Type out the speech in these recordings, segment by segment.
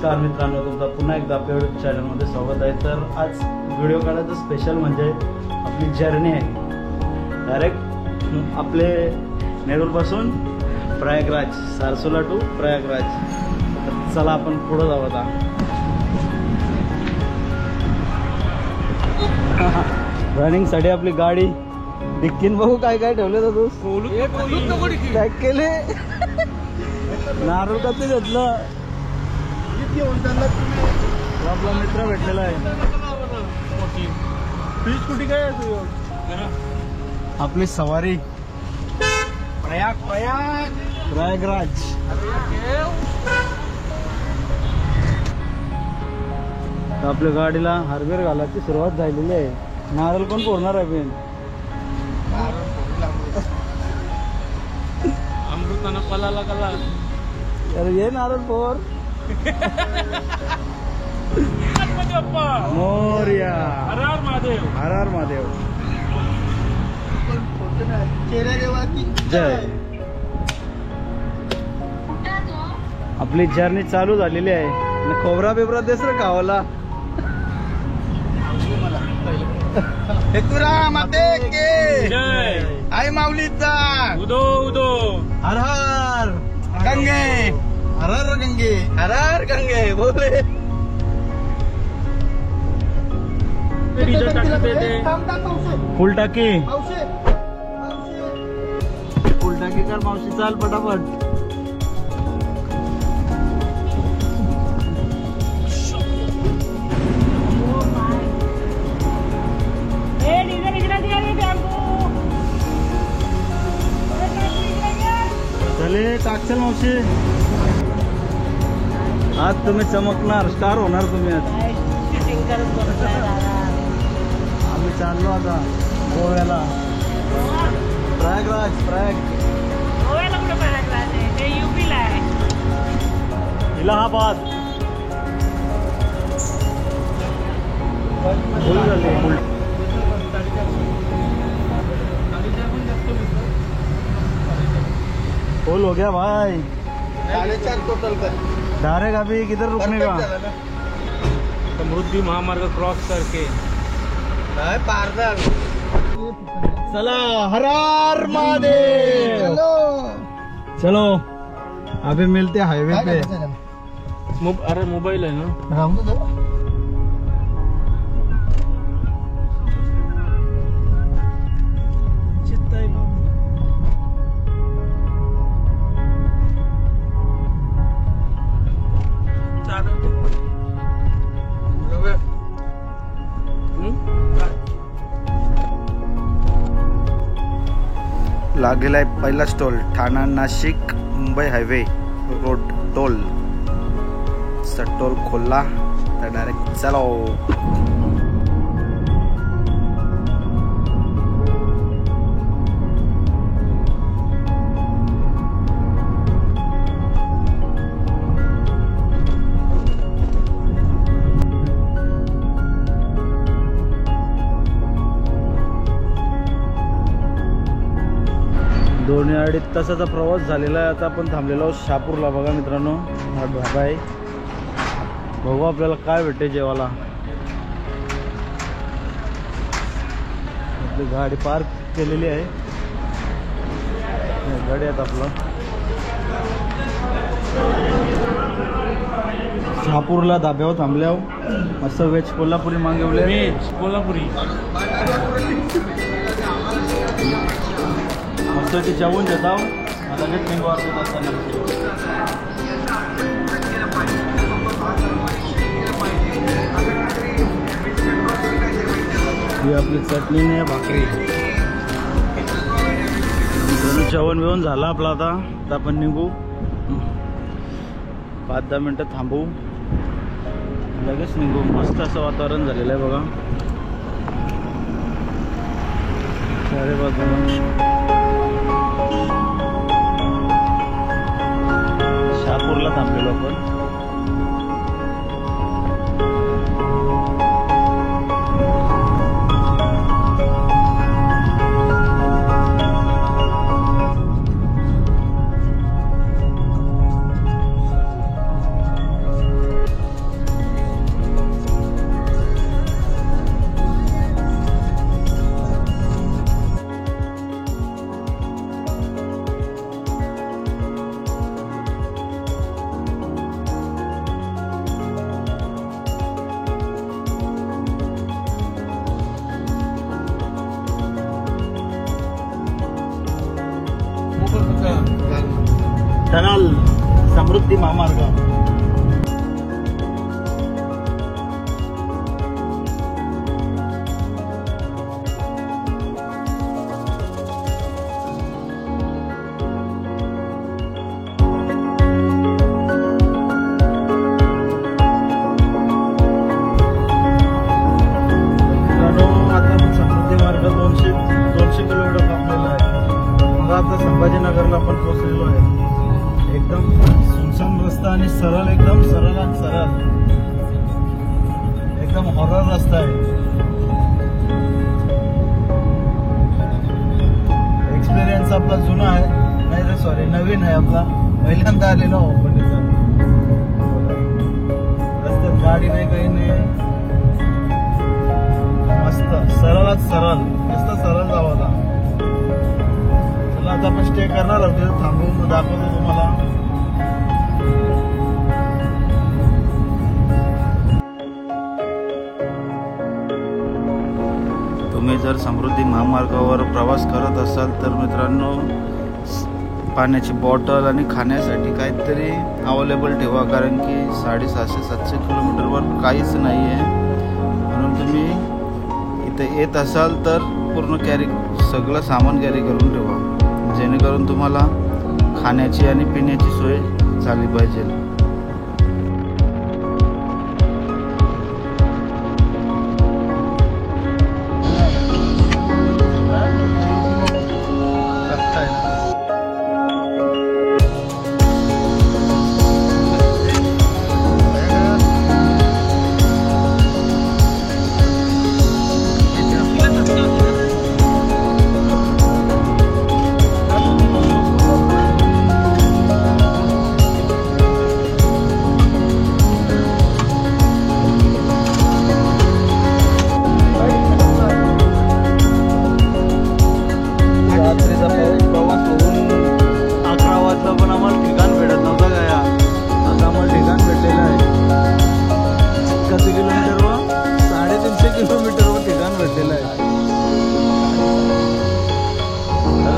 नमस्कार मित्रांनो, तुमचं पुन्हा एकदा आपल्या यूट्यूब चॅनलमध्ये स्वागत आहे. तर आज व्हिडिओ काढायचं स्पेशल म्हणजे आपली जर्नी आहे. डायरेक्ट आपले नेरूरपासून प्रयागराज, सारसोला टू प्रयागराज. तर चला आपण पुढं जाऊ आता. रनिंगसाठी आपली गाडी डिक्कीन बघू काय काय ठेवले तू. पॅक केले नारळ का ते घेतलं. आपला मित्र भेटलेला आहे. कुठे काय आपली सवारी प्रयागराज. आपल्या गाडीला हार्वेर घालायची सुरुवात झालेली आहे. नारळ पण फोडणार आहे. पण अमृतानं पलाला कला. अरे ये नारळ फोर. मोरया. हर हर महादेव. हर हर महादेव. जय. आपली जर्नी चालू झालेली आहे. खोबरा बिबरा देस रे खावाला. आई माऊलीचा उदो उदो. हर हर गंगे. हर हर गंगे. हर हर गंगे बोले. फुल टाकी. फुल टाकी कर मावशी. चाल पटापट. चले टाकचल मावशी. आज तुम्ही चमकणार, स्टार होणार तुम्ही. आज आम्ही चाललो आता गोव्याला. प्रयागराज. गोव्याला कुठे प्रयागराज आहे? ते यूपीला आहे. इलाहाबाद. फुल हो गया भाई. 4.5 टोटल कर. डायरेक्ट अभी किधर रुकने का? समृद्धि महामार्ग क्रॉस करके पारदर. चला हर हर महादेव. चलो अभी मिलते हाईवे पे. अरे मोबाईल आहे ना. राहू दे. लागलेला आहे पहिला toll. Thana Nashik Mumbai highway road toll. Toll खोलला तर डायरेक्ट चलो. दोन अडीच तासाचा प्रवास झालेला आहे. आता आपण थांबलेलो आहोत शहापूरला. बघा मित्रांनो, हा ढाबा आहे. बघू आपल्याला काय भेटते जेवायला. आपली गाडी पार्क केलेली आहे. गाडी आहेत आपलं. शहापूरला धाब्यावर थांबल्यावर मस्त व्हेज कोल्हापुरी मागवले. व्हेज कोल्हापुरी मस्त ते जेवून देताव. लगेच निघू अर्धा तासाने. ही आपली चटणी नाही, भाकरी. जेवण बिवण झालं आपलं. आता आपण निघू. 5-10 मिनटं थांबू, लगेच निघू. मस्त असं वातावरण झालेलं आहे बघा. चारे बाजूला शहापूरला थांबलेलो आपण. टनल समृद्धी महामार्ग. संभाजीनगरला आपण पोहोचलेलो आहे. एकदम सुनसान रस्ता आणि सरळ, एकदम सरळ आणि सरळ, एकदम हॉरर रस्ता आहे. एक्सपिरियन्स आपला जुना आहे, नाही रे सॉरी नवीन आहे आपला, पहिल्यांदा आलेलो आपण रस्त्यात गाडी नाही काही नाही, मस्त सरळच सरळ, मस्त सरळ जावा. आता आपण स्टे करणार आहोत, थांबून दाखवतो तुम्हाला. तुम्ही जर समृद्धी महामार्गावर प्रवास करत असाल तर मित्रांनो पाण्याची बॉटल आणि खाण्यासाठी काहीतरी अवेलेबल ठेवा, कारण की 750-700 किलोमीटरवर काहीच नाही आहे. म्हणून तुम्ही इथे येत असाल तर पूर्ण सगळं सामान कॅरी करून ठेवा, जेणेकरून तुम्हाला खाण्याची आणि पिण्याची सोय झाली पाहिजे.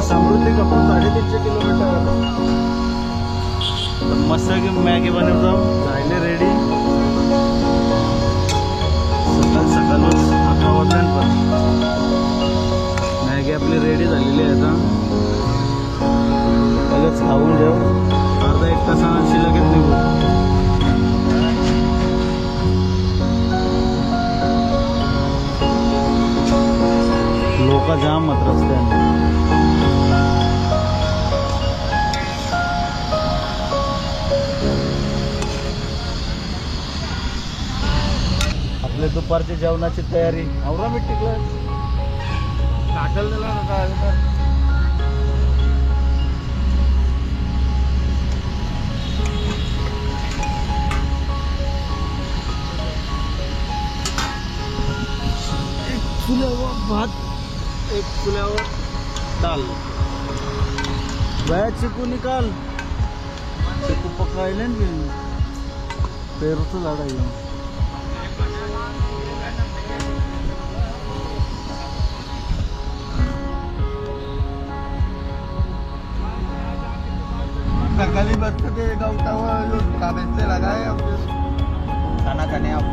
समृद्धी कपूर 350 किलोमीटर. मस्त की मॅगी बनवतो, जायले रेडी. सकाळ सकाळच 11 वाजल्यानंतर मॅगी आपली रेडी झालेली आहे. आता लगेच खाऊन जाऊ, अर्धा 1 तासांची लगेच निघू. लोक जाम मत रस्त्याने. आपल्या दुपारच्या जेवणाची तयारी आवरा मिट्टी क्लास टाकल दिला ना. एक चुल्यावर भात, एक चुल्यावर दाल. बाया चिकू निकाल, चिकू पकायला पेरूचं झाड आहे. सरकारी बस के गौतावर जो कागज से लगा है खाना खाने आप.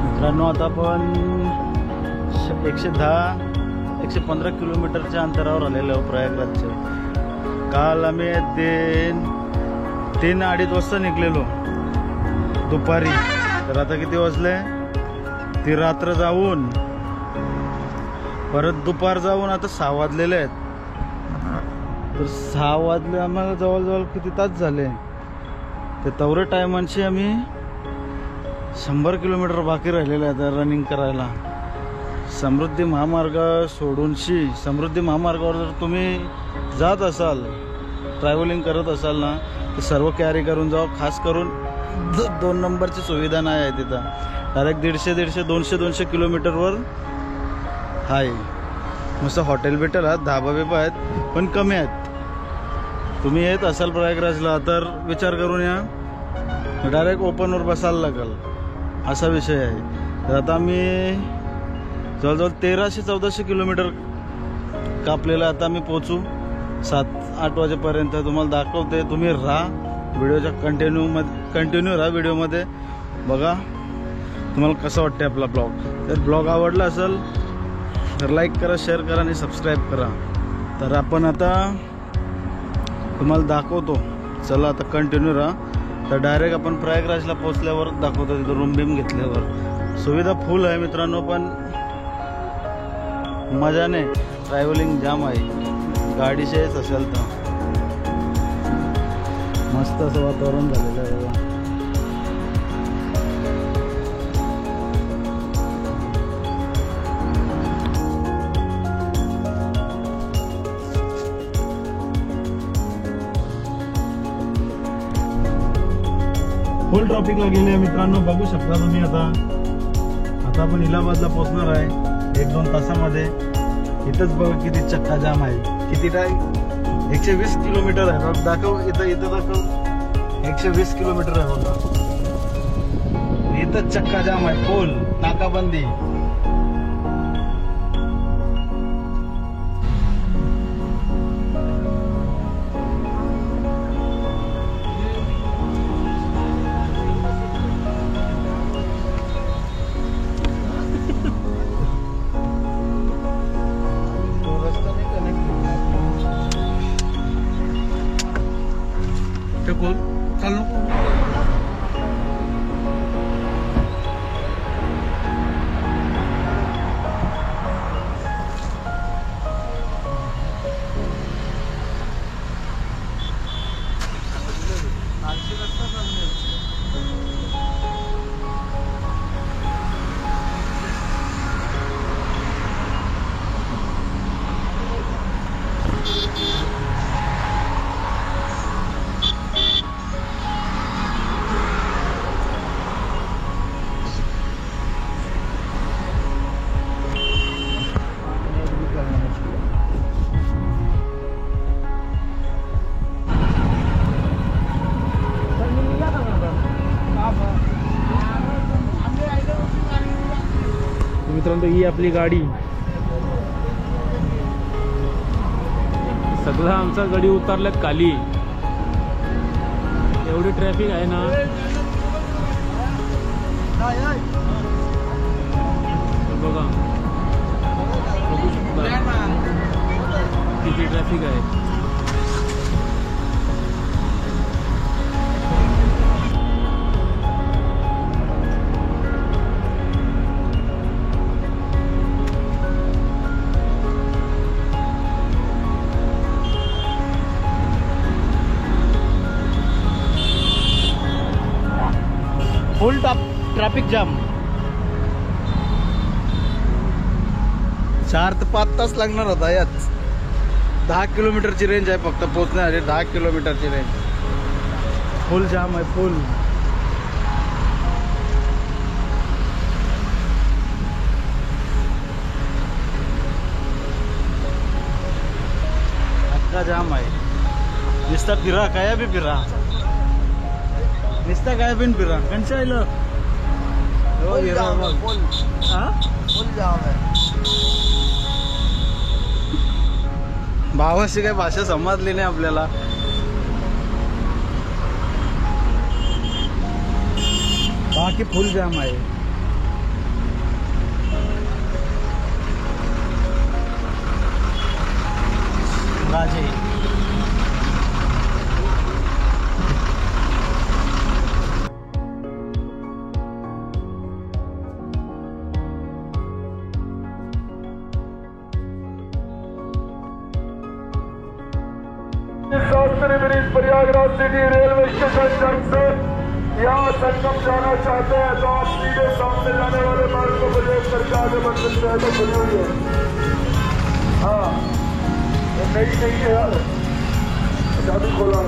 मित्रांनो आता आपण 110-115 किलोमीटरच्या अंतरावर आलेलो आहोत प्रयागराजच्या. काल आम्ही 3-2:30 वाजता निघलेलो दुपारी, तर आता किती वाजले, ती रात्र जाऊन परत दुपार जाऊन आता 6 वाजलेले आहेत. तर 6 वाजले आम्हाला, जवळजवळ किती तास झाले. ते तेवढ्या टायमांशी आम्ही 100 किलोमीटर बाकी राहिलेले आहेत रनिंग करायला. समृद्धी महामार्ग सोडूनशी समृद्धी महामार्गावर जर तुम्ही जात असाल, ट्रॅव्हलिंग करत असाल ना, तर सर्व कॅरी करून जावं. खास करून 2 नंबरची सुविधा नाही आहे तिथं. डायरेक्ट 150-200 किलोमीटरवर आहे. मस्त हॉटेल भेटेल, धाबा बिबा आहेत पण कमी आहेत. तुम्ही येत असाल प्रयागराजला तर विचार करून या, डायरेक्ट ओपनवर बसायला लागेल असा विषय आहे. तर आता आम्ही जवळजवळ 1300-1400 किलोमीटर कापलेलं. आता आम्ही पोचू 7-8 वाजेपर्यंत. तुम्हाला दाखवते, तुम्ही राहा व्हिडिओच्या कंटिन्यू राहा व्हिडिओमध्ये. बघा तुम्हाला कसं वाटतं आपला ब्लॉग. तर ब्लॉग आवडला असेल तर लाईक करा, शेअर करा आणि सबस्क्राईब करा. तर आपण आता तुम्हाला दाखवतो. चला आता कंटिन्यू राहा. तर डायरेक्ट आपण प्रयागराजला पोचल्यावर दाखवतो. तिथं रूम बिम घेतल्यावर सुविधा फुल आहे मित्रांनो, पण मजा नाही. ट्रॅव्हलिंग जाम आहे, गाडीचेच असेल तर. मस्त असं वातावरण झालेलं आहे बघा. फुल ट्रॉफिकला गेले मित्रांनो, बघू शकता तुम्ही. आता आपण इलाहाबादला पोहोचणार आहे 1-2 तासामध्ये. इथंच बघा किती चक्का जाम आहे. किती टाईम 120 किलोमीटर आहे बघ. दाखव इथं दाखव 120 किलोमीटर आहे बघा. इथंच चक्का जाम आहे, फुल नाकाबंदी. मित्रांनो ही आपली गाडी. सगळा आमचा गाडी उतरल्यात खाली. एवढी ट्रॅफिक आहे ना. बघा बघू शकता किती ट्रॅफिक आहे. फुल ट्रॅफिक जाम. 4 ते 5 तास लागणार होता याच. 10 किलोमीटरची रेंज आहे फक्त पोहोचण्यासाठी. 10 किलोमीटरची रेंज. फुल जाम आहे, फुल. अख्खा जाम आहे. नुसता फिरा, काय बी फिरा. नुसता काय बिन फिरा. कंचा आलं भावाशी काही भाषा समजली नाही आपल्याला. बाकी फुल जाम आहे. राजे Shastri bridge Prayagraj city railway station junction, यहाँ संगम जाना चाहते हैं तो आप सीधे सामने जाने वाले मार्ग को प्रयोग करके आगे बढ़ सकते हैं. तो खुली हुई है. हाँ नई है यार, चाबी खोला.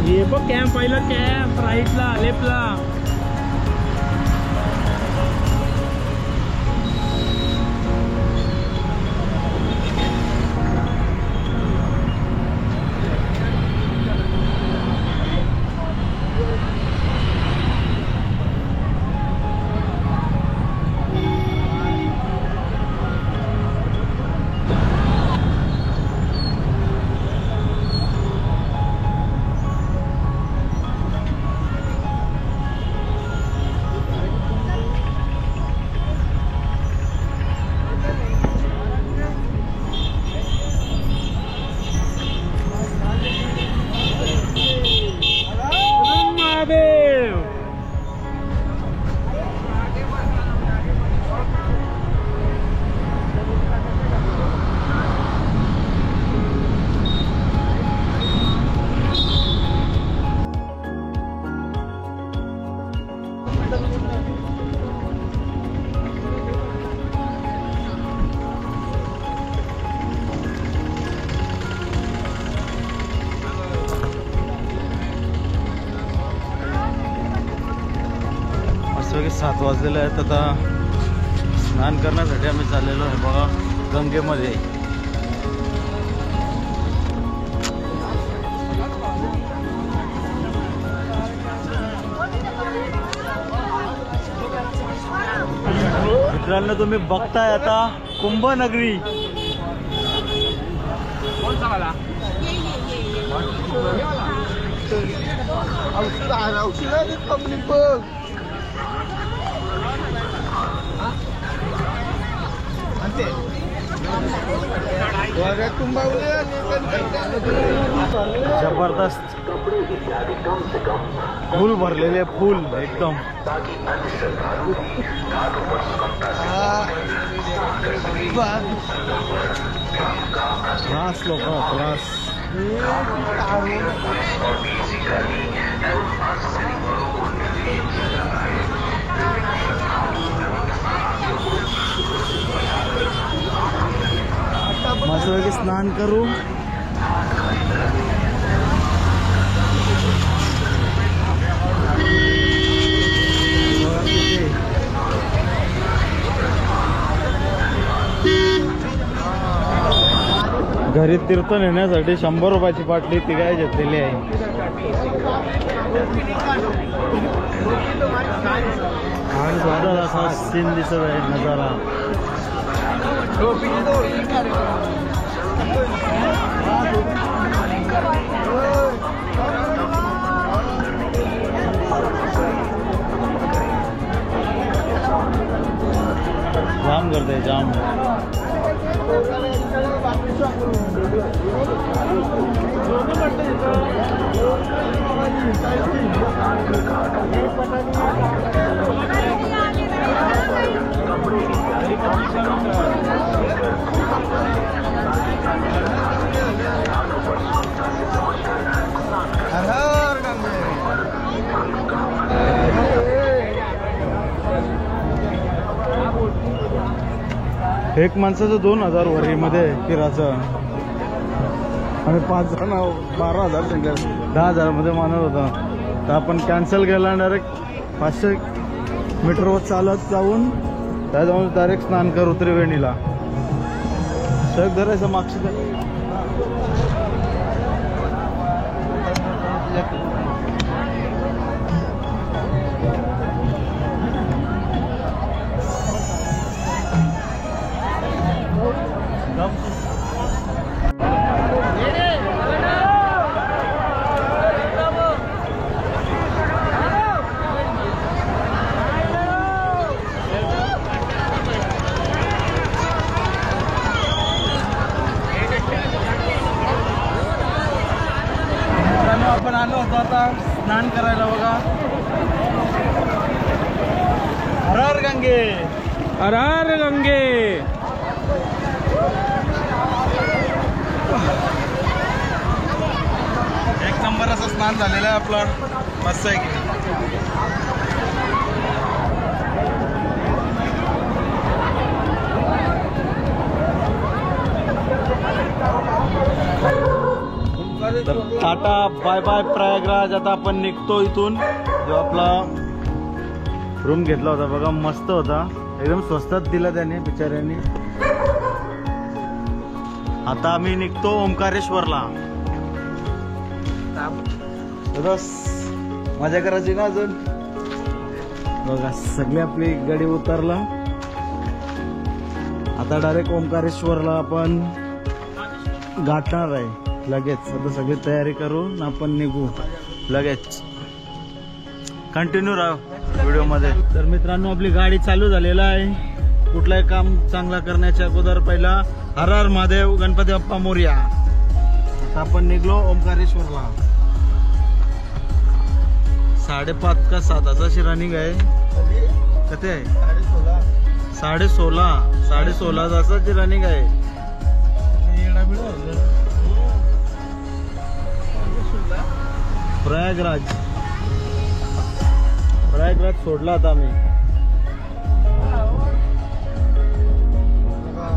हे बघ कॅम्प पाहिलं, कॅम्प राईटला लेफ्टला. मस्तपैकी 7 वाजलेले आहेत. आता स्नान करण्यासाठी आम्ही चाललेलो आहे बघा गंगेमध्ये. मित्रांनो तुम्ही बघताय आता कुंभनगरी. औषध कंपनी बघ. जबरदस्त फुल भरलेले, फुल एकदम. त्रास लोक त्रास. मस्तपैकी स्नान करू. घरी तीर्थ नेण्यासाठी 100 रुपयाची बाटली ती काय घेतलेली आहे. आणि सुंदर असा सीन दिसत आहे, नजारा. जाम करते जाम. एक माणसाचं 2000 वरीमध्ये फिरायचं आणि 5 जण 12,000 सांगितलं. 10,000 मध्ये मानत होता. तर आपण कॅन्सल केला. डायरेक्ट 500 मीटरवर चालत जाऊन त्या जाऊन डायरेक्ट स्नान करू त्रिवेणीला. सग धरायचं मागचं. आपण आलो होतो आता स्नान करायला बघा. हर हर गंगे, हर हर गंगे. एक नंबर असं स्नान झालेलं आहे आपलं. मस्त आहे की. तर टाटा बाय बाय प्रयागराज. आता आपण निघतो इथून. जो आपला रूम घेतला होता बघा, मस्त होता, एकदम स्वस्तात दिला त्याने बिचाऱ्यांनी. आता आम्ही निघतो ओंकारेश्वरला. बस मजा करायची ना अजून. बघा सगळी आपली गाडी उतरला. आता डायरेक्ट ओंकारेश्वरला आपण गाठणार आहे लगेच. आता सगळी तयारी करून आपण निघू लगेच. कंटिन्यू राहा व्हिडिओ मध्ये. तर मित्रांनो आपली गाडी चालू झालेला आहे. कुठलाही काम चांगला करण्याच्या अगोदर पहिला हर हर महादेव गणपती बाप्पा मोरया. आता आपण निघलो ओंकारेश्वरला. 5:30 का 7 अशी रनिंग आहे. कधी आहे 16:30 तासाची रनिंग आहे. प्रयागराज सोडला आता आम्ही. बघा.